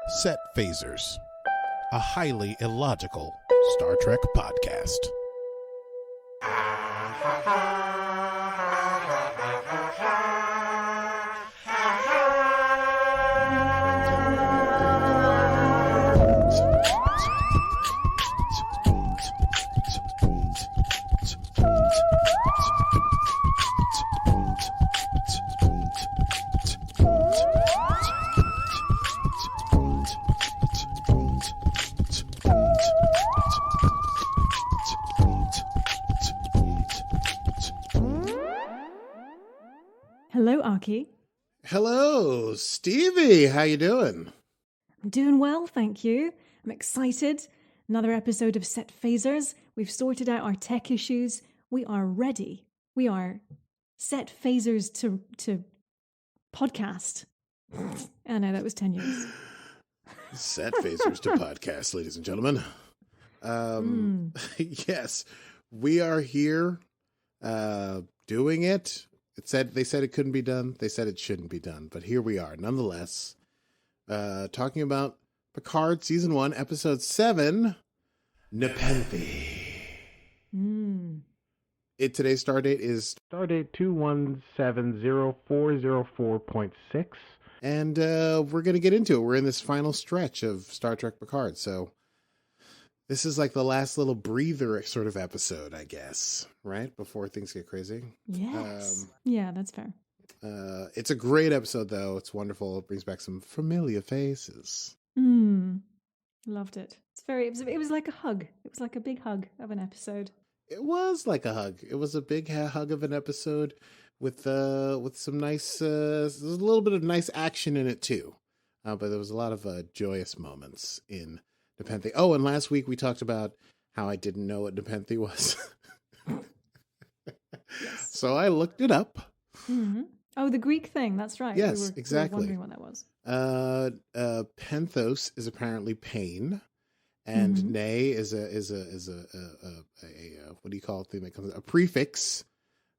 Set Phasers, a highly illogical Star Trek podcast. Hello, Aki. Hello, Stevie. How you doing? I'm doing well, thank you. I'm excited. Another episode of Set Phasers. We've sorted out our tech issues. We are ready. We are set phasers to podcast. I know that was 10 years. Set Phasers to podcast, ladies and gentlemen. Yes, we are here doing it. They said it couldn't be done. They said it shouldn't be done. But here we are, nonetheless, talking about Picard Season 1, Episode 7, Nepenthe. Today's stardate is stardate 21704046. And we're going to get into it. We're in this final stretch of Star Trek Picard. So this is like the last little breather sort of episode, I guess, right? Before things get crazy. Yes. Yeah, that's fair. It's a great episode, though. It's wonderful. It brings back some familiar faces. Loved it. It was like a hug. It was like a big hug of an episode. It was like a hug. It was a big hug of an episode with some nice, there's a little bit of nice action in it too. But there was a lot of joyous moments in Nepenthe. Oh, and last week we talked about how I didn't know what Nepenthe was. Yes. So I looked it up. Mm-hmm. Oh, the Greek thing. That's right. Yes, exactly. We were wondering what that was. Penthos is apparently pain, and ne is a what do you call it? Thing that comes a prefix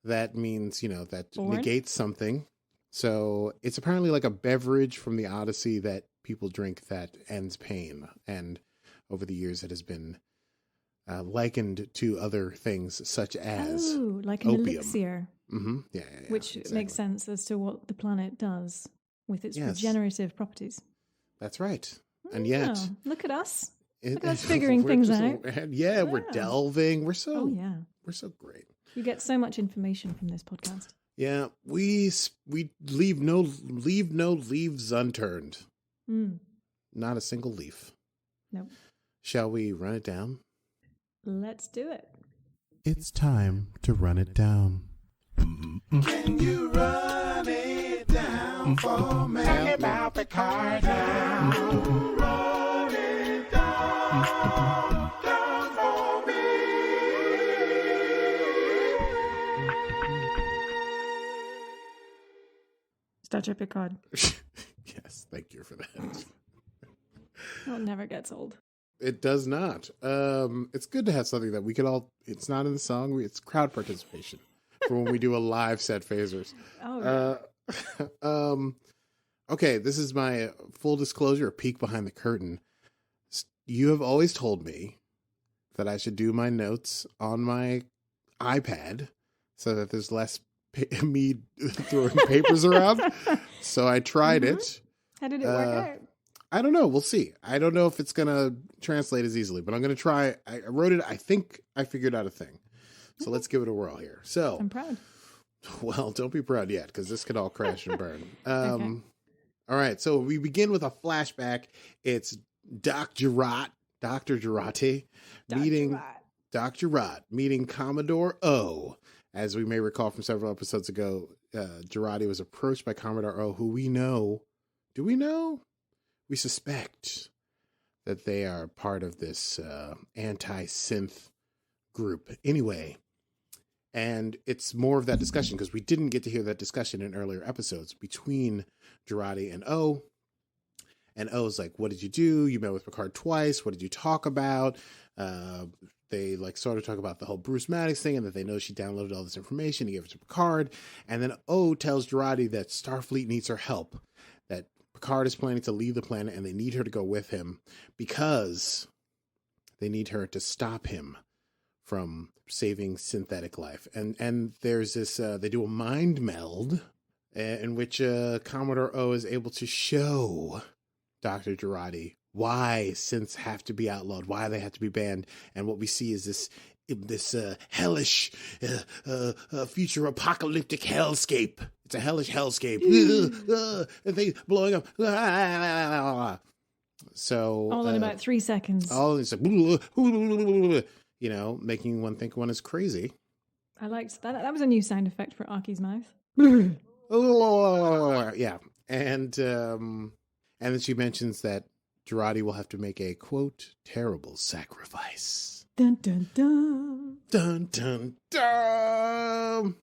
that means that Born? Negates something. So it's apparently like a beverage from the Odyssey that people drink that ends pain, and over the years it has been likened to other things such as like an opium. elixir. Yeah, which exactly. makes sense as to what the planet does with its regenerative properties. That's right. And yet, look at us. Look at us figuring things out. We're delving. We're so we're so great. You get so much information from this podcast. Yeah, we leave no leaves unturned. Not a single leaf. Nope. Shall we run it down? Let's do it. It's time to run it down. Can you run it down for me? Tell me about Picard now. Run it down for me. Star Trek Picard. Yes, thank you for that. Oh, it never gets old. It does not. It's good to have something that we could all. It's not in the song. It's crowd participation for when we do a live Set Phasers. Oh. Yeah. Okay, this is my full disclosure, a peek behind the curtain. You have always told me that I should do my notes on my iPad so that there's less me throwing papers around. So I tried it. How did it work out? I don't know. We'll see. I don't know if it's going to translate as easily, but I'm going to try. I wrote it. I think I figured out a thing. So let's give it a whirl here. So I'm proud. Well, don't be proud yet, because this could all crash and burn. Okay. All right. So we begin with a flashback. It's Dr. Jurati meeting Commodore O. As we may recall from several episodes ago, Jurati was approached by Commodore O, who we know. Do we know? We suspect that they are part of this anti-synth group. Anyway, and it's more of that discussion because we didn't get to hear that discussion in earlier episodes between Jurati and O. And O's like, what did you do? You met with Picard twice. What did you talk about? They like sort of talk about the whole Bruce Maddox thing and that they know she downloaded all this information. He gave it to Picard. And then O tells Jurati that Starfleet needs her help, that Picard is planning to leave the planet, and they need her to go with him because they need her to stop him from saving synthetic life. And there's this, they do a mind meld in which Commodore O is able to show Dr. Jurati why synths have to be outlawed, why they have to be banned. And what we see is this hellish future apocalyptic hellscape. It's a hellish hellscape. And things blowing up. So all in about 3 seconds. All it's like, making one think one is crazy. I liked that. That was a new sound effect for Aki's mouth. Yeah, and then she mentions that Jurati will have to make a, quote, terrible sacrifice. Dun, dun, dun. Dun, dun, dun.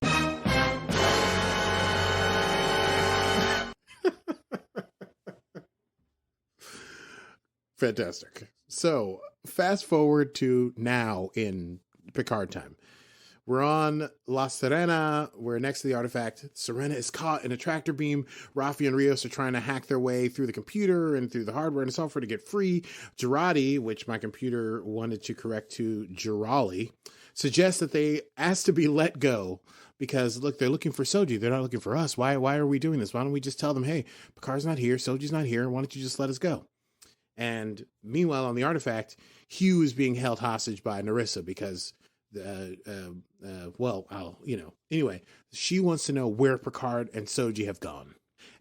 Fantastic. So, fast forward to now in Picard time. We're on La Sirena. We're next to the artifact. Sirena is caught in a tractor beam. Raffi and Rios are trying to hack their way through the computer and through the hardware and the software to get free. Jurati, which my computer wanted to correct to Jurali, suggests that they ask to be let go because, look, they're looking for Soji. They're not looking for us. Why are we doing this? Why don't we just tell them, hey, Picard's not here. Soji's not here. Why don't you just let us go? And meanwhile, on the artifact, Hugh is being held hostage by Narissa because... anyway, she wants to know where Picard and Soji have gone.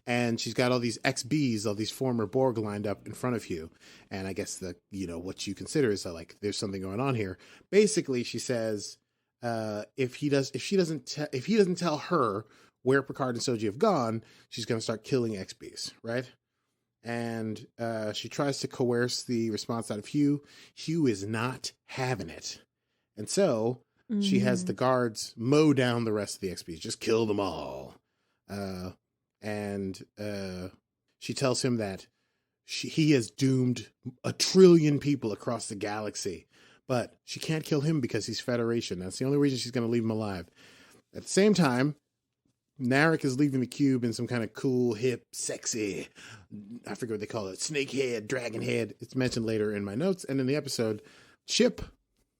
And she's got all these XBs, all these former Borg lined up in front of Hugh. And I guess what you consider is that, like, there's something going on here. Basically, she says, if he doesn't tell her where Picard and Soji have gone, she's going to start killing XBs, right? And she tries to coerce the response out of Hugh. Hugh is not having it. And so she has the guards mow down the rest of the XPs, just kill them all. And she tells him that he has doomed 1 trillion people across the galaxy, but she can't kill him because he's Federation. That's the only reason she's going to leave him alive. At the same time, Narek is leaving the cube in some kind of cool, hip, sexy, I forget what they call it, snake head, dragon head. It's mentioned later in my notes and in the episode, ship.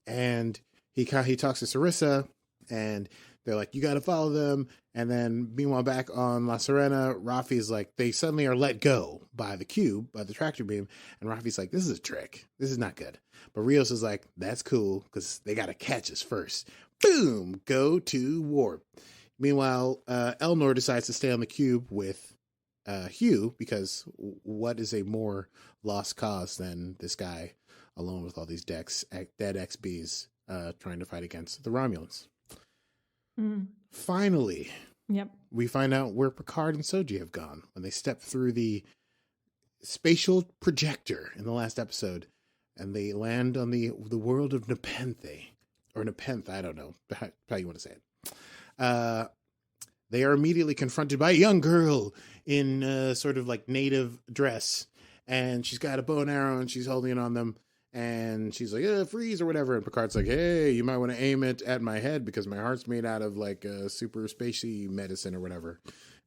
And he talks to Sarissa, and they're like, you got to follow them. And then meanwhile, back on La Sirena, Raffi's like, they suddenly are let go by the cube, by the tractor beam. And Raffi's like, this is a trick. This is not good. But Rios is like, that's cool because they got to catch us first. Boom, go to warp. Meanwhile, Elnor decides to stay on the cube with Hugh because what is a more lost cause than this guy alone with all these dead XBs trying to fight against the Romulans. Finally, we find out where Picard and Soji have gone when they step through the spatial projector in the last episode, and they land on the world of Nepenthe, or Nepenthe, I don't know how you want to say it. They are immediately confronted by a young girl in sort of like native dress, and she's got a bow and arrow, and she's holding it on them. And she's like, freeze or whatever. And Picard's like, hey, you might want to aim it at my head because my heart's made out of like super spacey medicine or whatever.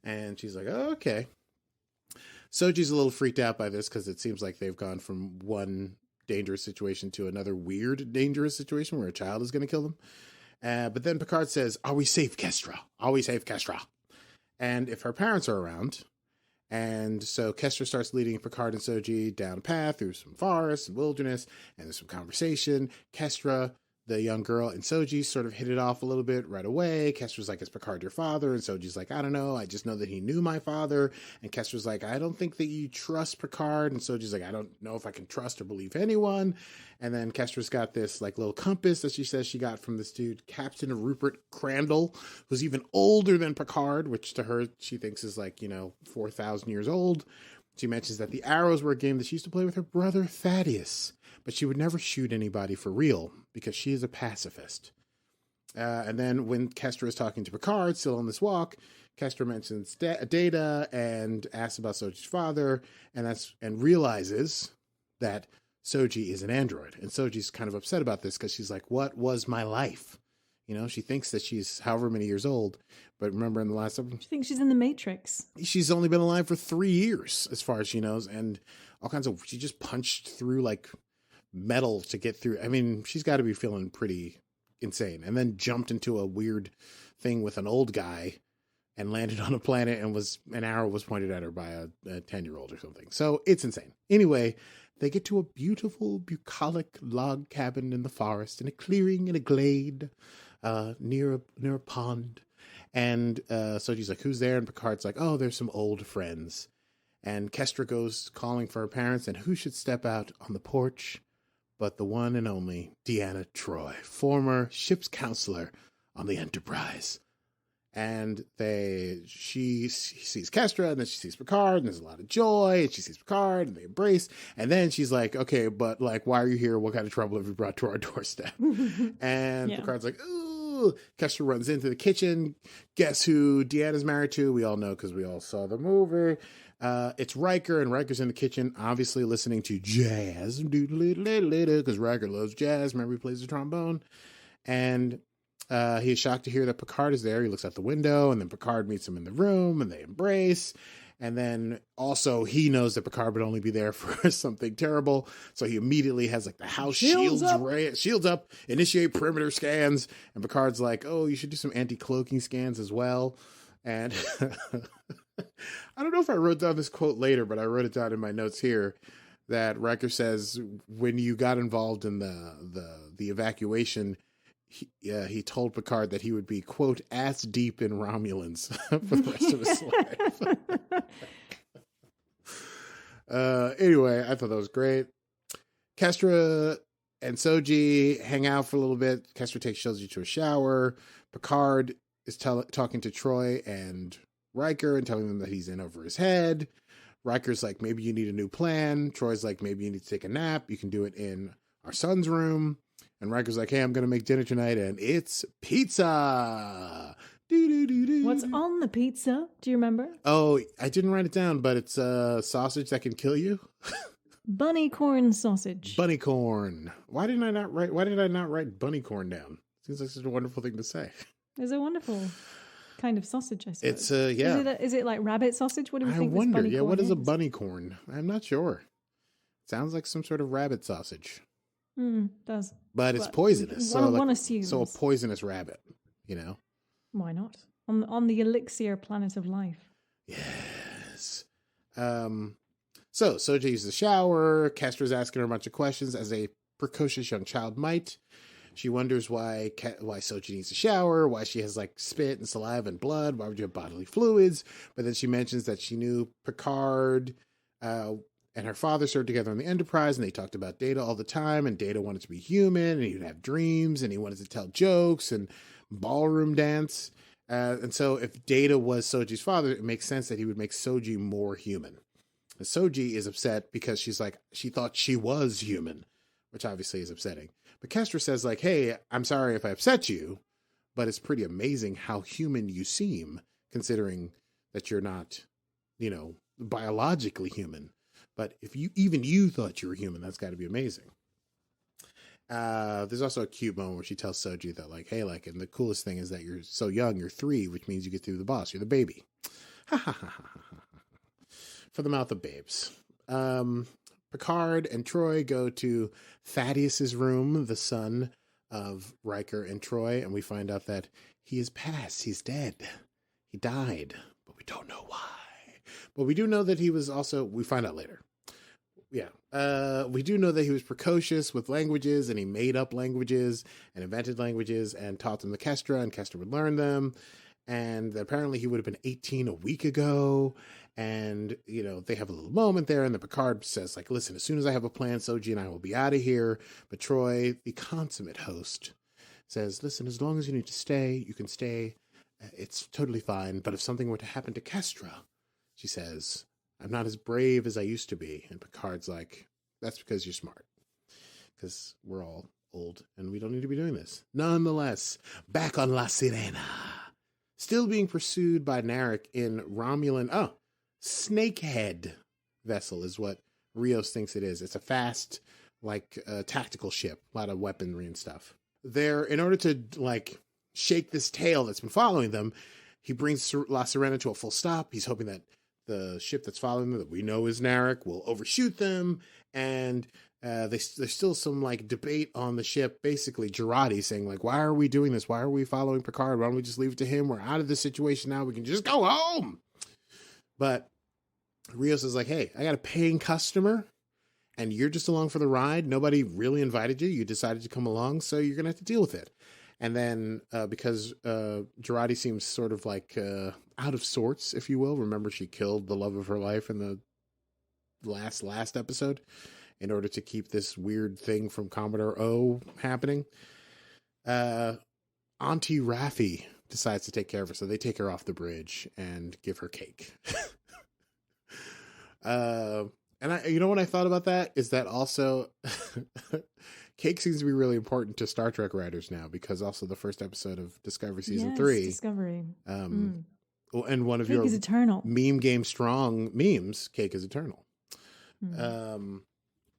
And she's like, oh, okay. Soji's a little freaked out by this because it seems like they've gone from one dangerous situation to another weird, dangerous situation where a child is going to kill them. But then Picard says, are we safe, Kestra? Are we safe, Kestra? And if her parents are around... And so Kestra starts leading Picard and Soji down a path through some forest and wilderness, and there's some conversation. Kestra, the young girl, and Soji sort of hit it off a little bit right away. Kestra's like, is Picard your father? And Soji's like, I don't know. I just know that he knew my father. And Kestra's like, I don't think that you trust Picard. And Soji's like, I don't know if I can trust or believe anyone. And then Kestra's got this like little compass that she says she got from this dude, Captain Rupert Crandall, who's even older than Picard, which to her, she thinks is like, 4,000 years old. She mentions that the arrows were a game that she used to play with her brother Thaddeus, but she would never shoot anybody for real because she is a pacifist. And then when Kestra is talking to Picard, still on this walk, Kestra mentions Data and asks about Soji's father, and realizes that Soji is an android. And Soji's kind of upset about this because she's like, what was my life? She thinks that she's however many years old, but remember in the last episode, She thinks she's in the Matrix. she's only been alive for 3 years, as far as she knows, and she just punched through like metal to get through. I mean, she's got to be feeling pretty insane, and then jumped into a weird thing with an old guy and landed on a planet, and an arrow was pointed at her by a 10-year-old or something. So it's insane. Anyway, they get to a beautiful bucolic log cabin in the forest, in a clearing, in a glade, near a pond. And Soji's like, who's there? And Picard's like, oh, there's some old friends. And Kestra goes calling for her parents, and who should step out on the porch but the one and only Deanna Troi, former ship's counselor on the Enterprise. And she sees Kestra, and then she sees Picard, and there's a lot of joy, and she sees Picard, and they embrace. And then she's like, okay, but like, why are you here? What kind of trouble have you brought to our doorstep? And Picard's like, ooh. Kestra runs into the kitchen. Guess who Deanna's married to? We all know because we all saw the movie. It's Riker, and Riker's in the kitchen, obviously listening to jazz, because Riker loves jazz. Remember, he plays the trombone. And he is shocked to hear that Picard is there. He looks out the window, and then Picard meets him in the room, and they embrace. And then also he knows that Picard would only be there for something terrible. So he immediately has like the house shields up, initiate perimeter scans. And Picard's like, oh, you should do some anti-cloaking scans as well. And I don't know if I wrote down this quote later, but I wrote it down in my notes here that Riker says when you got involved in the evacuation, he told Picard that he would be, quote, ass deep in Romulans for the rest of his life. Anyway, I thought that was great. Kestra and Soji hang out for a little bit. Kestra takes Soji to a shower. Picard is talking to Troi and Riker and telling them that he's in over his head. Riker's like, maybe you need a new plan. Troy's like, maybe you need to take a nap. You can do it in our son's room. And Riker's like, hey, I'm going to make dinner tonight, and it's pizza. What's on the pizza? Do you remember? Oh, I didn't write it down, but it's a sausage that can kill you. Bunny corn sausage. Bunny corn. Why did I not write bunny corn down? Seems like such a wonderful thing to say. It's a wonderful kind of sausage, I suppose. It's yeah. Is it like rabbit sausage? What do we think? I wonder. Yeah, what is a is? bunny corn? I'm not sure. Sounds like some sort of rabbit sausage. Does. But it's poisonous. One assumes. So a poisonous rabbit, Why not? On the elixir planet of life. Yes. So Soji uses the shower. Kestra's asking her a bunch of questions, as a precocious young child might. She wonders why Soji needs a shower, why she has like spit and saliva and blood, why would you have bodily fluids? But then she mentions that she knew Picard and her father served together on the Enterprise, and they talked about Data all the time, and Data wanted to be human, and he'd have dreams, and he wanted to tell jokes and ballroom dance. And so if Data was Soji's father, it makes sense that he would make Soji more human. And Soji is upset because she thought she was human, which obviously is upsetting. But Kestra says like, hey, I'm sorry if I upset you, but it's pretty amazing how human you seem, considering that you're not, biologically human. But if you thought you were human, that's got to be amazing. There's also a cute moment where she tells Soji that like, hey, like, and the coolest thing is that you're so young, you're 3, which means you get through the boss. You're the baby. For the mouth of babes. Picard and Troi go to Thaddeus's room, the son of Riker and Troi, and we find out that he is past. He's dead. He died, but we don't know why. But we do know that he was also, we find out later. Yeah. We do know that he was precocious with languages, and he made up languages and invented languages and taught them to Kestra, and Kestra would learn them. And apparently he would have been 18 a week ago. And, they have a little moment there, and the Picard says, like, listen, as soon as I have a plan, Soji and I will be out of here. But Troi, the consummate host, says, listen, as long as you need to stay, you can stay. It's totally fine. But if something were to happen to Kestra, she says, I'm not as brave as I used to be. And Picard's like, that's because you're smart. Because we're all old, and we don't need to be doing this. Nonetheless, back on La Sirena. Still being pursued by Narek in Romulan... Snakehead vessel is what Rios thinks it is. It's a fast, tactical ship. A lot of weaponry and stuff. In order to, shake this tail that's been following them. He brings La Sirena to a full stop. He's hoping that the ship that's following them, that we know is Narek, will overshoot them. And there's still some like debate on the ship. Basically, Jurati saying like, "Why are we doing this? Why are we following Picard? Why don't we just leave it to him? We're out of this situation now. We can just go home." But Rios is like, "Hey, I got a paying customer, and you're just along for the ride. Nobody really invited you. You decided to come along, so you're gonna have to deal with it." And then because Jurati seems sort of like out of sorts, if you will. Remember, she killed the love of her life in the last episode in order to keep this weird thing from Commodore O happening. Auntie Raffi decides to take care of her, so they take her off the bridge and give her cake. And you know what I thought about that is that also cake seems to be really important to Star Trek writers now, because also the first episode of Discovery season 3, Discovery, and one of cake your is eternal. meme game strong memes, cake is eternal. Mm.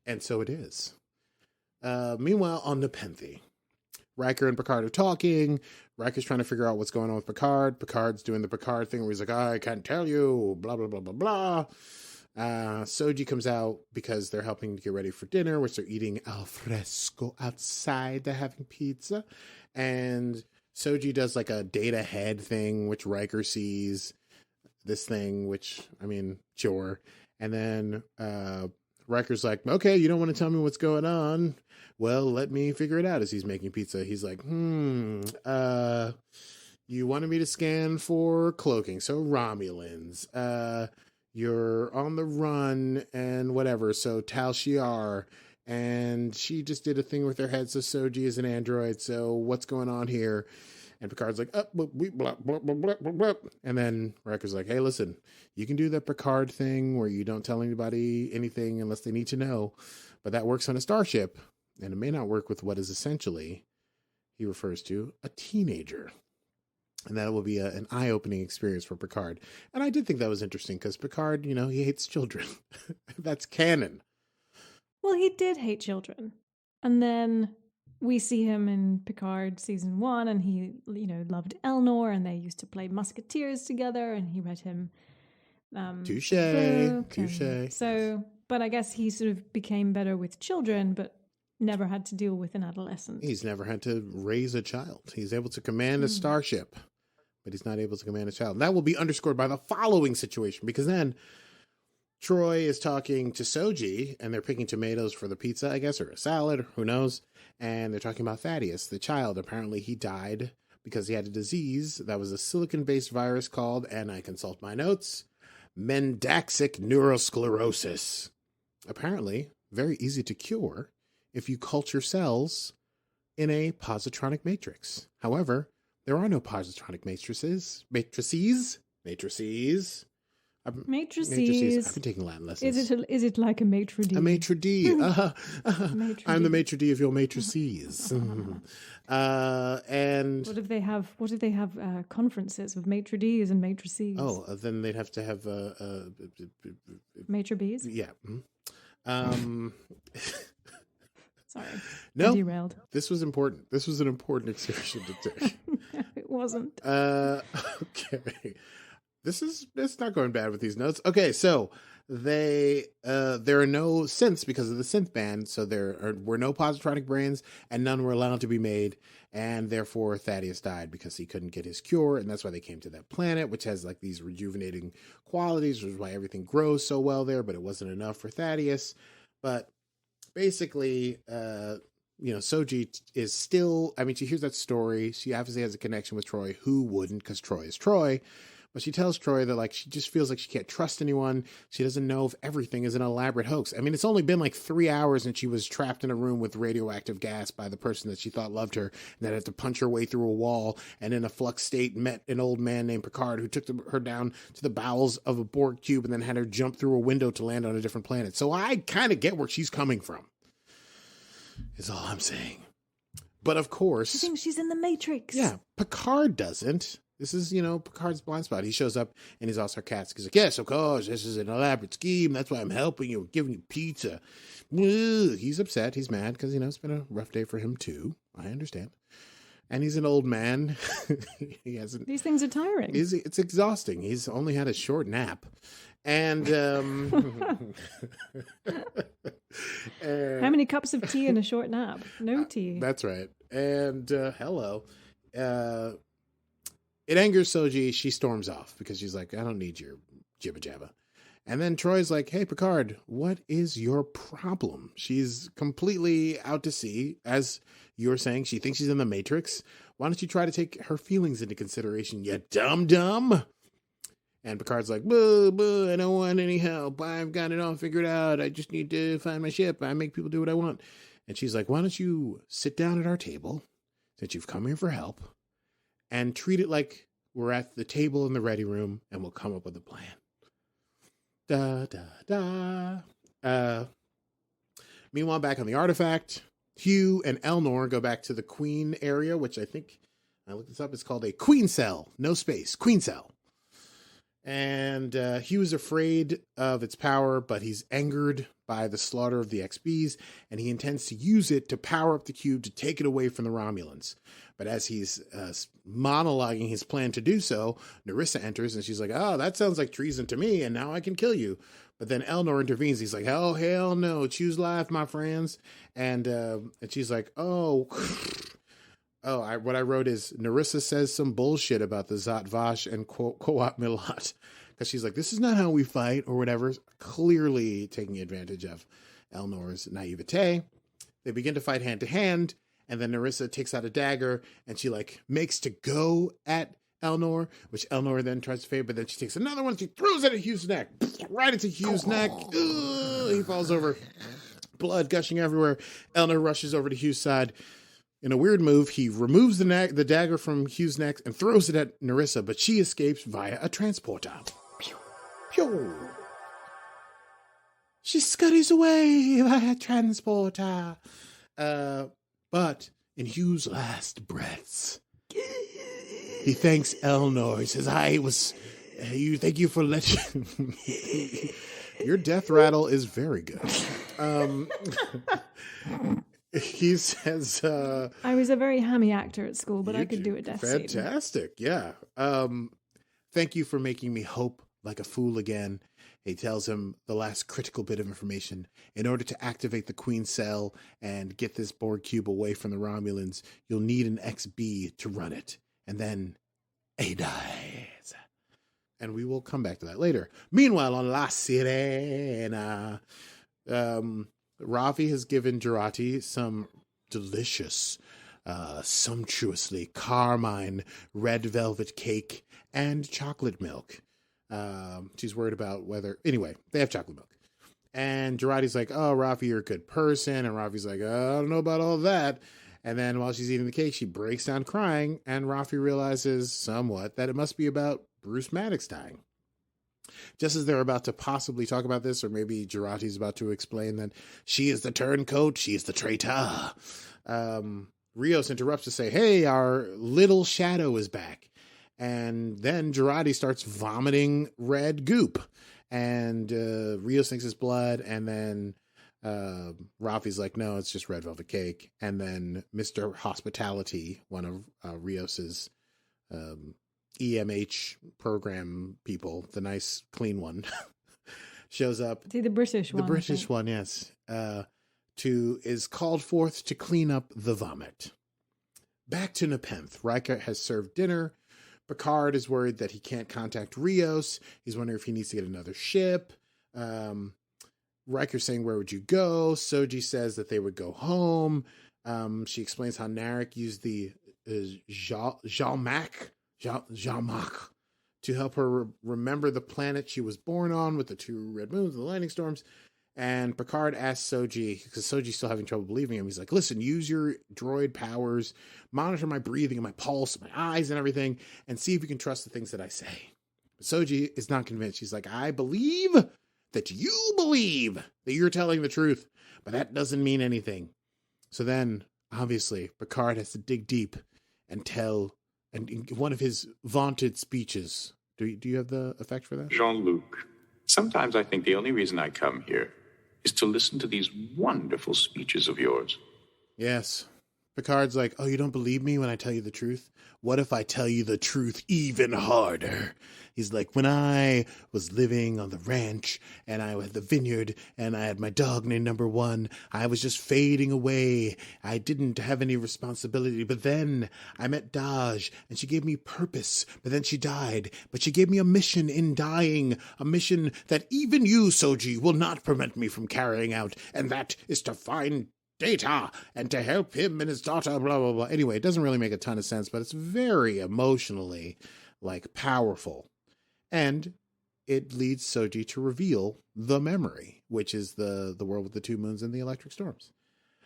And so it is. Meanwhile, on Nepenthe, Riker and Picard are talking. Riker's trying to figure out what's going on with Picard. Picard's doing the Picard thing where he's like, "I can't tell you, blah, blah, blah, blah, blah." Soji comes out because they're helping to get ready for dinner, which they're eating al fresco outside. They're having pizza. And Soji does like a data head thing, which Riker sees this thing, which, I mean, sure. And then Riker's like, "Okay, you don't want to tell me what's going on. Well, let me figure it out," as he's making pizza. He's like, you wanted me to scan for cloaking. So Romulans, you're on the run and whatever. So Tal Shiar, and she just did a thing with her head. So Soji is an android. So what's going on here? And Picard's like, blah, blah, blah, blah, blah, blah, blah. And then Riker's like, "Hey, listen, you can do the Picard thing where you don't tell anybody anything unless they need to know. But that works on a starship. And it may not work with what is essentially," he refers to, "a teenager." And that will be an eye-opening experience for Picard. And I did think that was interesting because Picard, he hates children. That's canon. Well, he did hate children. And then we see him in Picard season 1, and he, loved Elnor, and they used to play Musketeers together, and he read him Touche. So, but I guess he sort of became better with children, but never had to deal with an adolescent. He's never had to raise a child. He's able to command a starship, but he's not able to command a child. And that will be underscored by the following situation, because then Troi is talking to Soji, and they're picking tomatoes for the pizza, I guess, or a salad, who knows. And they're talking about Thaddeus, the child. Apparently he died because he had a disease that was a silicon-based virus called, and I consult my notes, mendaxic neurosclerosis. Apparently very easy to cure if you culture cells in a positronic matrix. However, there are no positronic matrices. I've been taking Latin lessons. Is it like a maitre d'? A maitre d'. I'm the maitre d' of your matrices. And what if they have conferences with maitre d's and matrices? Oh, then they'd have to have maitre b's. Yeah. Sorry. No. Derailed. This was important. This was an important excursion to take. No, it wasn't. Okay. It's not going bad with these notes. Okay, so there are no synths because of the synth ban, so there were no positronic brains, and none were allowed to be made, and therefore Thaddeus died because he couldn't get his cure, and that's why they came to that planet, which has like these rejuvenating qualities, which is why everything grows so well there, but it wasn't enough for Thaddeus. But basically, Soji is still, she hears that story. She obviously has a connection with Troi. Who wouldn't? Because Troi is Troi. But she tells Troi that, like, she just feels like she can't trust anyone. She doesn't know if everything is an elaborate hoax. It's only been like 3 hours and she was trapped in a room with radioactive gas by the person that she thought loved her, and that had to punch her way through a wall, and in a flux state met an old man named Picard who took her down to the bowels of a Borg cube and then had her jump through a window to land on a different planet. So I kind of get where she's coming from, is all I'm saying. But of course... She thinks she's in the Matrix. Yeah, Picard doesn't. This is, Picard's blind spot. He shows up and he's all sarcastic. He's like, "Yes, of course, this is an elaborate scheme. That's why I'm helping you, giving you pizza." He's upset. He's mad because, it's been a rough day for him too. I understand. And he's an old man. He hasn't. These things are tiring. It's exhausting. He's only had a short nap. And how many cups of tea in a short nap? No tea. That's right. And hello. It angers Soji. She storms off because she's like, I don't need your jibba jabba. And then Troy's like, hey, Picard, what is your problem? She's completely out to sea. As you're saying, she thinks she's in the Matrix. Why don't you try to take her feelings into consideration, you dumb? And Picard's like, I don't want any help. I've got it all figured out. I just need to find my ship. I make people do what I want. And she's like, why don't you sit down at our table, since you've come here for help, and treat it like we're at the table in the ready room, and we'll come up with a plan. Meanwhile, back on the artifact, Hugh and Elnor go back to the Queen area, which I think, I looked this up, it's called a Queen Cell. No space. Queen Cell. And Hugh is afraid of its power, but he's angered by the slaughter of the XBs, and he intends to use it to power up the cube to take it away from the Romulans. But as he's monologuing his plan to do so, Narissa enters, and she's like, oh, that sounds like treason to me, and now I can kill you. But then Elnor intervenes. He's like, oh, hell no, choose life, my friends. And she's like, what I wrote is, Narissa says some bullshit about the Zat Vash and Koat Milat. Because she's like, this is not how we fight, or whatever. Clearly taking advantage of Elnor's naivete. They begin to fight hand to hand. And then Narissa takes out a dagger, and she makes to go at Elnor, which Elnor then tries to fade, but then she takes another one, she throws it at Hugh's neck, right into Hugh's neck. He falls over, blood gushing everywhere. Elnor rushes over to Hugh's side. In a weird move, he removes the dagger from Hugh's neck and throws it at Narissa, but she escapes via a transporter. Pew, pew. She scurries away via transporter. But in Hugh's last breaths, he thanks Elnor. He says, thank you for letting me. Your death rattle is very good. He says, I was a very hammy actor at school, but I could do a death scene. Fantastic, yeah. Thank you for making me hope like a fool again. He tells him the last critical bit of information. In order to activate the Queen Cell and get this Borg cube away from the Romulans, you'll need an XB to run it. And then he dies. And we will come back to that later. Meanwhile, on La Sirena, Raffi has given Jurati some delicious, sumptuously carmine red velvet cake and chocolate milk. She's worried about whether... Anyway, they have chocolate milk. And Jurati's like, oh, Raffi, you're a good person. And Raffi's like, I don't know about all that. And then while she's eating the cake, she breaks down crying. And Raffi realizes somewhat that it must be about Bruce Maddox dying. Just as they're about to possibly talk about this, or maybe Jurati's about to explain that she is the turncoat, she is the traitor. Rios interrupts to say, hey, our little shadow is back. And then Jurati starts vomiting red goop. And Rios thinks it's blood. And then Raffi's like, no, it's just red velvet cake. And then Mr. Hospitality, one of Rios's EMH program people, the nice clean one, shows up. See, the British one. The British one, yes. Is called forth to clean up the vomit. Back to Nepenthe. Riker has served dinner. Picard is worried that he can't contact Rios. He's wondering if he needs to get another ship. Riker's saying, where would you go? Soji says that they would go home. She explains how Narek used the Jalmak to help her remember the planet she was born on with the 2 red moons and the lightning storms. And Picard asks Soji, because Soji's still having trouble believing him, he's like, listen, use your droid powers, monitor my breathing and my pulse, my eyes and everything, and see if you can trust the things that I say. But Soji is not convinced. She's like, I believe that you believe that you're telling the truth, but that doesn't mean anything. So then, obviously, Picard has to dig deep and tell, and in one of his vaunted speeches, do you have the effect for that? Jean-Luc, sometimes I think the only reason I come here is to listen to these wonderful speeches of yours. Yes, Picard's like, oh, you don't believe me when I tell you the truth? What if I tell you the truth even harder? He's like, when I was living on the ranch and I had the vineyard and I had my dog named Number One, I was just fading away. I didn't have any responsibility. But then I met Daj and she gave me purpose. But then she died. But she gave me a mission in dying, a mission that even you, Soji, will not prevent me from carrying out. And that is to find Data and to help him and his daughter, blah, blah, blah. Anyway, it doesn't really make a ton of sense, but it's very emotionally, powerful. And it leads Soji to reveal the memory, which is the world with the two moons and the electric storms.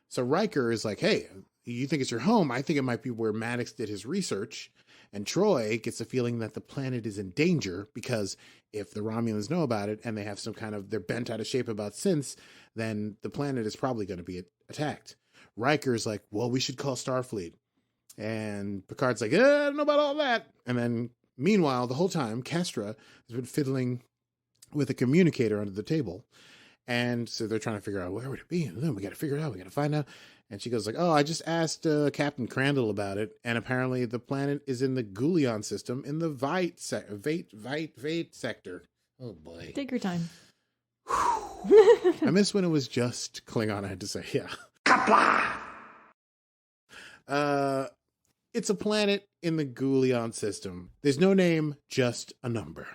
So Riker is like, hey, you think it's your home? I think it might be where Maddox did his research. And Troi gets the feeling that the planet is in danger because if the Romulans know about it and they have some kind of, they're bent out of shape about synths, then the planet is probably going to be attacked. Riker's like, well, we should call Starfleet. And Picard's like, I don't know about all that. And then meanwhile, the whole time, Kestra has been fiddling with a communicator under the table. And so they're trying to figure out where would it be? And then we got to figure it out. We got to find out. And she goes like, oh, I just asked Captain Crandall about it. And apparently the planet is in the Goulion system in the Vite sector. Oh, boy. Take your time. I miss when it was just Klingon, I had to say. Yeah. Kapla! It's a planet in the Goulion system. There's no name, just a number.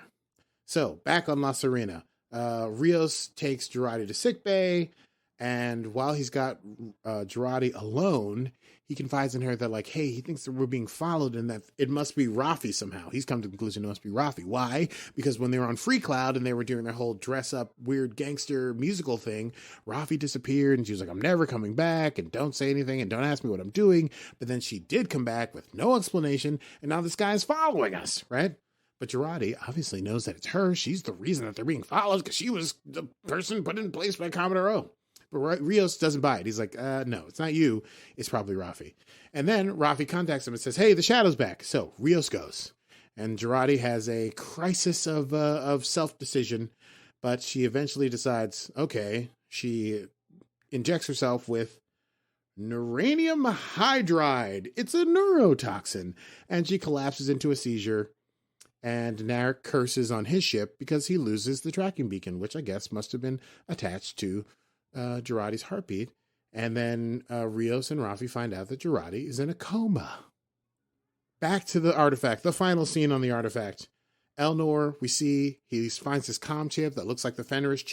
So, back on La Serena, Rios takes Jurati to sickbay. And while he's got Jurati alone, he confides in her that, like, hey, he thinks that we're being followed and that it must be Raffi somehow. He's come to the conclusion it must be Raffi. Why? Because when they were on Free Cloud and they were doing their whole dress-up, weird gangster musical thing, Raffi disappeared and she was like, I'm never coming back and don't say anything and don't ask me what I'm doing. But then she did come back with no explanation and now this guy is following us, right? But Jurati obviously knows that it's her. She's the reason that they're being followed because she was the person put in place by Commodore O. But Rios doesn't buy it. He's like, no, it's not you. It's probably Raffi. And then Raffi contacts him and says, hey, the Shadow's back. So Rios goes. And Jurati has a crisis of self-decision. But she eventually decides, okay, she injects herself with neuranium hydride. It's a neurotoxin. And she collapses into a seizure. And Narek curses on his ship because he loses the tracking beacon, which I guess must have been attached to Jurati's heartbeat. And then Rios and Raffi find out that Jurati is in a coma. Back to the artifact, the final scene on the artifact. Elnor, we see, he finds this comm chip that looks like the Fenris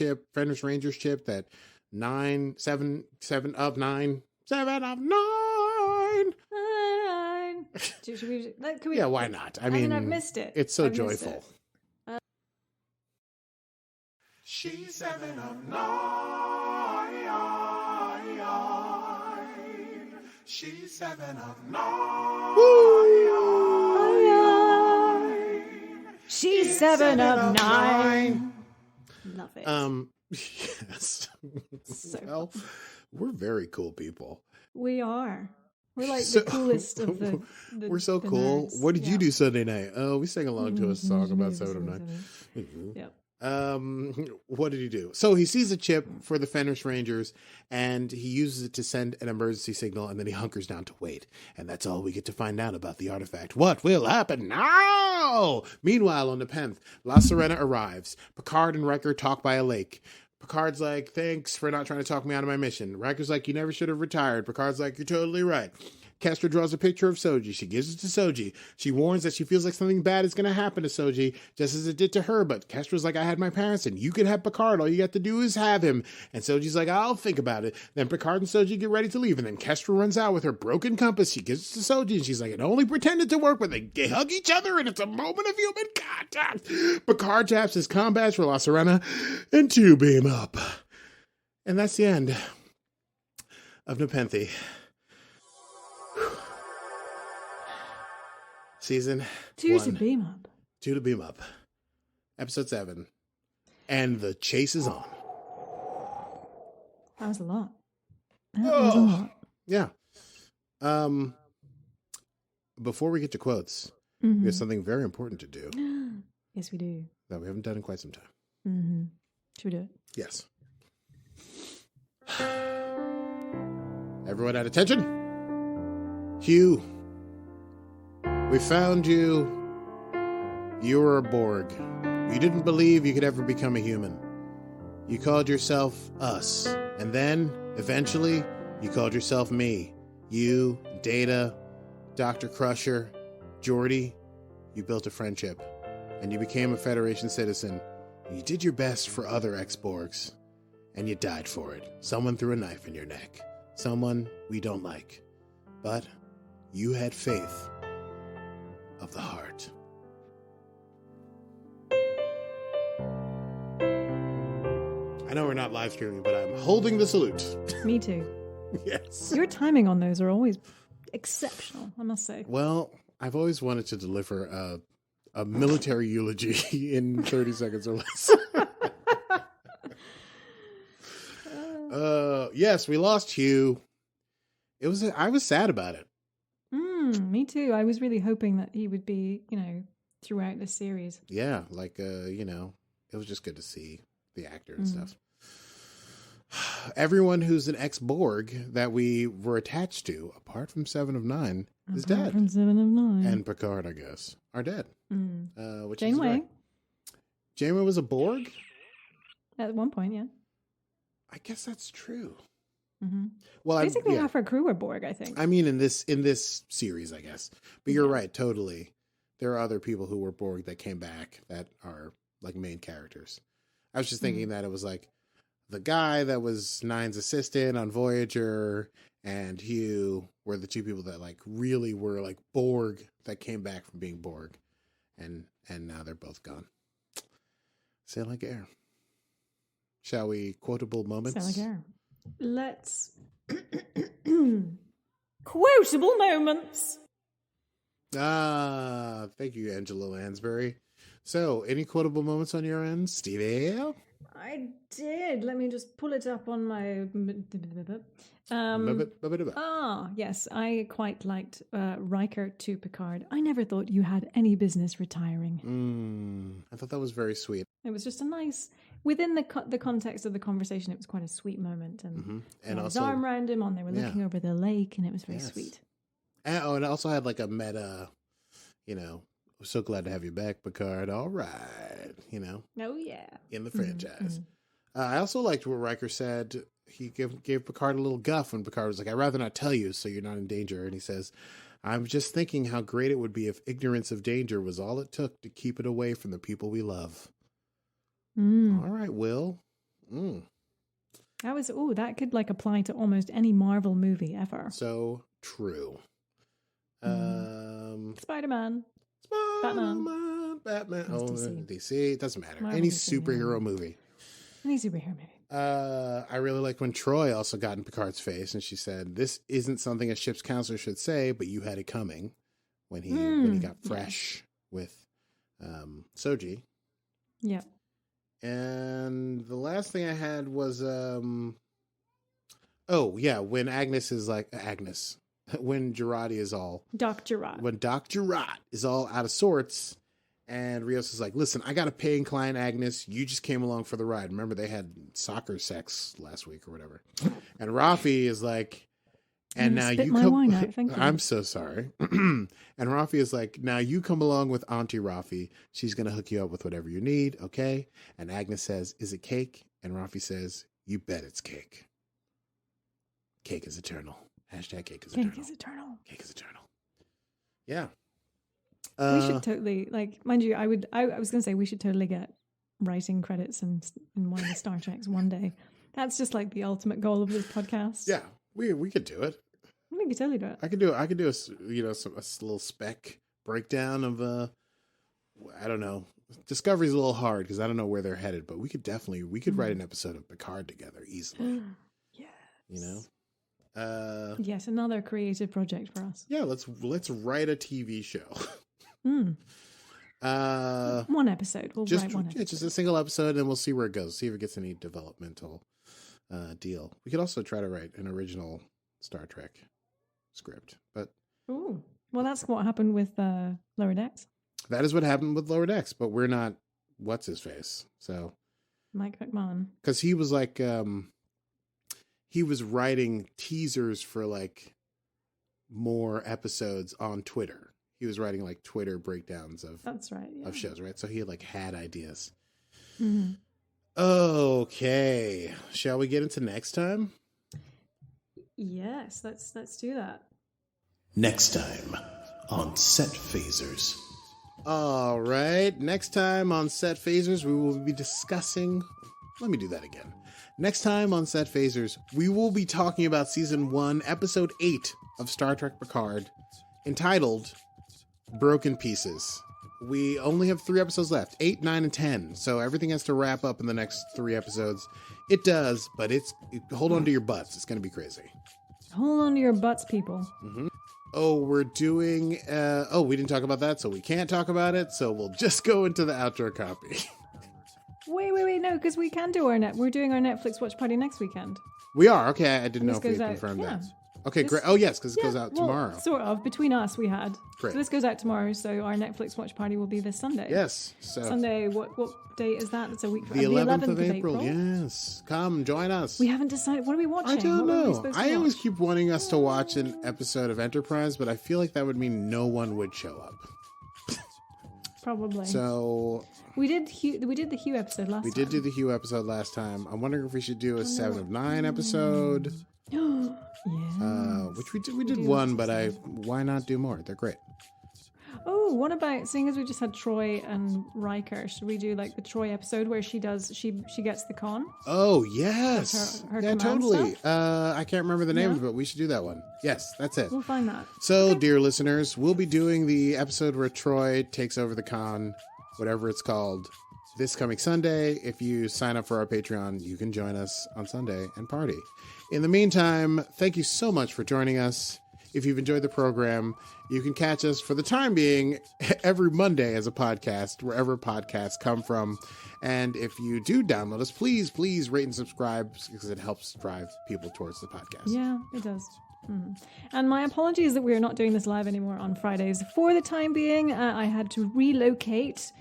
Rangers chip, that 7 of 9. Yeah, why not? I mean, I've missed it. It's so joyful. She's 7 of 9. She's 7 of 9. She's 7 of 9. Love it. Yes. So well, we're very cool people. we are. We're like the coolest of the we're so the cool. nerds. What did you Yeah. do Sunday night? Oh, we sang along to a song about 7 of 9. Yep. What did he do? So he sees a chip for the Fenris Rangers and he uses it to send an emergency signal and then he hunkers down to wait. And that's all we get to find out about the artifact. What will happen now? Meanwhile, on Nepenthe, La Serena arrives. Picard and Riker talk by a lake. Picard's like, thanks for not trying to talk me out of my mission. Riker's like, you never should have retired. Picard's like, you're totally right. Kestra draws a picture of Soji. She gives it to Soji. She warns that she feels like something bad is going to happen to Soji, just as it did to her. But Kestra's like, I had my parents, and you could have Picard. All you got to do is have him. And Soji's like, I'll think about it. Then Picard and Soji get ready to leave. And then Kestra runs out with her broken compass. She gives it to Soji, and she's like, it only pretended to work, but they hug each other, and it's a moment of human contact. Picard taps his combats for La Serena, and 2 beam up. And that's the end of Nepenthe. Season 2 1. to beam up. 2 to beam up. Episode 7. And the chase is on. That was a lot. That was a lot. Yeah. Before we get to quotes, we have something very important to do Yes, we do. that we haven't done in quite some time. Mm-hmm. Should we do it? Yes. Everyone at attention. Hugh, we found you. You were a Borg. You didn't believe you could ever become a human. You called yourself us. And then, eventually, you called yourself me. You, Data, Dr. Crusher, Jurati. You built a friendship. And you became a Federation citizen. You did your best for other ex-Borgs. And you died for it. Someone threw a knife in your neck. Someone we don't like. But you had faith of the heart. I know we're not live streaming, but I'm holding the salute. Me too. Yes. Your timing on those are always exceptional, I must say. Well, I've always wanted to deliver a military eulogy in 30 seconds or less. Yes, we lost Hugh. I was sad about it. Me too. I was really hoping that he would be, throughout the series. Yeah, it was just good to see the actor and stuff. Everyone who's an ex-Borg that we were attached to, apart from 7 of 9, is dead. Apart from 7 of 9. And Picard, I guess, are dead. Which Janeway. Is right. Janeway was a Borg? At one point, yeah. I guess that's true. Mm-hmm. Well, basically half our crew were Borg, I think. I mean, in this series, I guess. But you're right, totally. There are other people who were Borg that came back that are like main characters. I was just thinking that it was like the guy that was Nine's assistant on Voyager and Hugh were the two people that like really were like Borg that came back from being Borg, and now they're both gone. Sail like air. Shall we quotable moments? Sail like air. Let's quotable moments. Thank you, Angela Lansbury. So, any quotable moments on your end, Stevie? I did. Let me just pull it up on my. Yes, I quite liked Riker to Picard. I never thought you had any business retiring. I thought that was very sweet. It was just a nice, within the context of the conversation, it was quite a sweet moment. And And his also, arm around him, they were looking over the lake, and it was very sweet. And it also had like a meta, we're so glad to have you back, Picard. All right, Oh yeah, in the franchise. I also liked what Riker said. He gave Picard a little guff when Picard was like, "I'd rather not tell you, so you're not in danger." And he says, "I'm just thinking how great it would be if ignorance of danger was all it took to keep it away from the people we love." All right, Will. That could like apply to almost any Marvel movie ever. So true. Spider-Man. Batman. DC. DC. It doesn't matter. Marvel Any DC, superhero movie. Any superhero movie. I really like when Troi also got in Picard's face and she said, "This isn't something a ship's counselor should say, but you had it coming," when he got fresh with Soji. Yeah. And the last thing I had was when Agnes is like when Jurati is all Doc Jurati. When Doc Jurati is all out of sorts, and Rios is like, "Listen, I got to pay and client Agnes. You just came along for the ride." Remember, they had soccer sex last week or whatever. And Raffi is like, "And now you my come." wine out. Thank you. I'm so sorry. And Raffi is like, "Now you come along with Auntie Raffi. She's gonna hook you up with whatever you need, okay?" And Agnes says, "Is it cake?" And Raffi says, "You bet it's cake. Cake is eternal. Hashtag cake is eternal. Cake is eternal. Cake is eternal." Yeah. We should totally, mind you, I was going to say we should totally get writing credits in one of the Star Treks one day. That's just like the ultimate goal of this podcast. Yeah, we could do it. We could totally do it. I could do a little spec breakdown of I don't know. Discovery's a little hard because I don't know where they're headed, but we could write an episode of Picard together easily. Yes. Yes, another creative project for us. Yeah, let's write a TV show. One episode. We'll write one episode. Just a single episode, and we'll see where it goes. See if it gets any developmental deal. We could also try to write an original Star Trek script, but well, that's what happened with Lower Decks. That is what happened with Lower Decks, but we're not. What's his face? So Mike McMahon, because he was like he was writing teasers for like more episodes on Twitter. He was writing like Twitter breakdowns of That's right. Yeah. of shows, right? So he like had ideas. Mhm. Okay, shall we get into next time? Yes, let's do that. Next time on Set Phasers. All right, next time on Set Phasers, we will be discussing. Let me do that again. Next time on Set Phasers, we will be talking about Season 1, Episode 8 of Star Trek Picard, entitled Broken Pieces. We only have 3 episodes left, 8, 9, and 10, so everything has to wrap up in the next 3 episodes. It does, but hold on to your butts. It's going to be crazy. Hold on to your butts, people. Mm-hmm. Oh, we're doing... we didn't talk about that, so we can't talk about it, so we'll just go into the outro copy. Wait, no, because we can do we're doing our Netflix watch party next weekend. We are? Okay, I didn't And know this if we goes had out- confirmed yeah. that. Okay, This- great. Oh, yes, because it goes out well, tomorrow. Sort of. Between us, we had. Great. So this goes out tomorrow, so our Netflix watch party will be this Sunday. Yes. So Sunday, what date is that? It's a week from the 11th of April. Yes. Come, join us. We haven't decided. What are we watching? I don't What were we know. supposed to I always watch? keep wanting us to watch an episode of Enterprise, but I feel like that would mean no one would show up. Probably. So we did the Hugh episode last we time. did do the Hugh episode last time. I'm wondering if we should do a 7 of 9 episode. Yeah. Which we did do one, lots but of why not do more? They're great. Oh, what about, seeing as we just had Troi and Riker, should we do like the Troi episode where she gets the con? Oh, yes. Her Yeah, command totally. stuff? I can't remember the name Yeah. of it, but we should do that one. Yes, that's it. We'll find that. So, dear listeners, we'll be doing the episode where Troy takes over the con, whatever it's called, this coming Sunday. If you sign up for our Patreon, you can join us on Sunday and party. In the meantime, thank you so much for joining us. If you've enjoyed the program, you can catch us for the time being every Monday as a podcast, wherever podcasts come from. And if you do download us, please rate and subscribe because it helps drive people towards the podcast. Yeah, it does. And my apologies that we're not doing this live anymore on Fridays. For the time being, I had to relocate,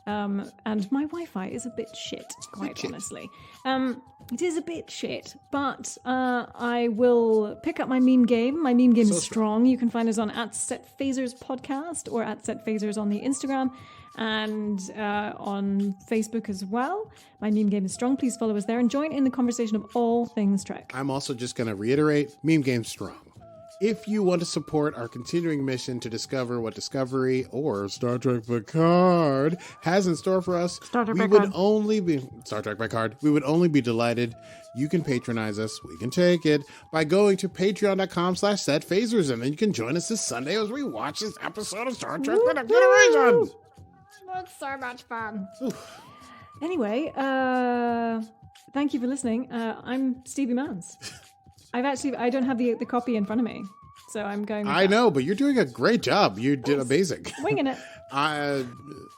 and my Wi-Fi is a bit shit, quite honestly. It is a bit shit, but I will pick up my meme game. My meme game is strong. You can find us on @SetPhasers Podcast or @SetPhasers on the Instagram and on Facebook as well. My meme game is strong. Please follow us there and join in the conversation of all things Trek. I'm also just going to reiterate, meme game strong. If you want to support our continuing mission to discover what Discovery or Star Trek Picard has in store for us, we would only be Star Trek Picard. We would only be delighted. You can patronize us. We can take it by going to patreon.com/setphasers, and then you can join us this Sunday as we watch this episode of Star Trek The Next Generation. That's so much fun. Anyway, thank you for listening. I'm Stevie Mans. I don't have the copy in front of me, so I'm going with I that. know, but you're doing a great job. You did amazing. Winging it.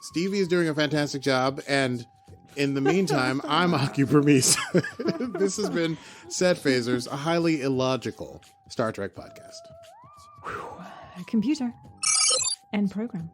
Stevie is doing a fantastic job, and in the meantime, I'm Aki Burmese. This has been Set Phasers, a highly illogical Star Trek podcast. Computer. End program.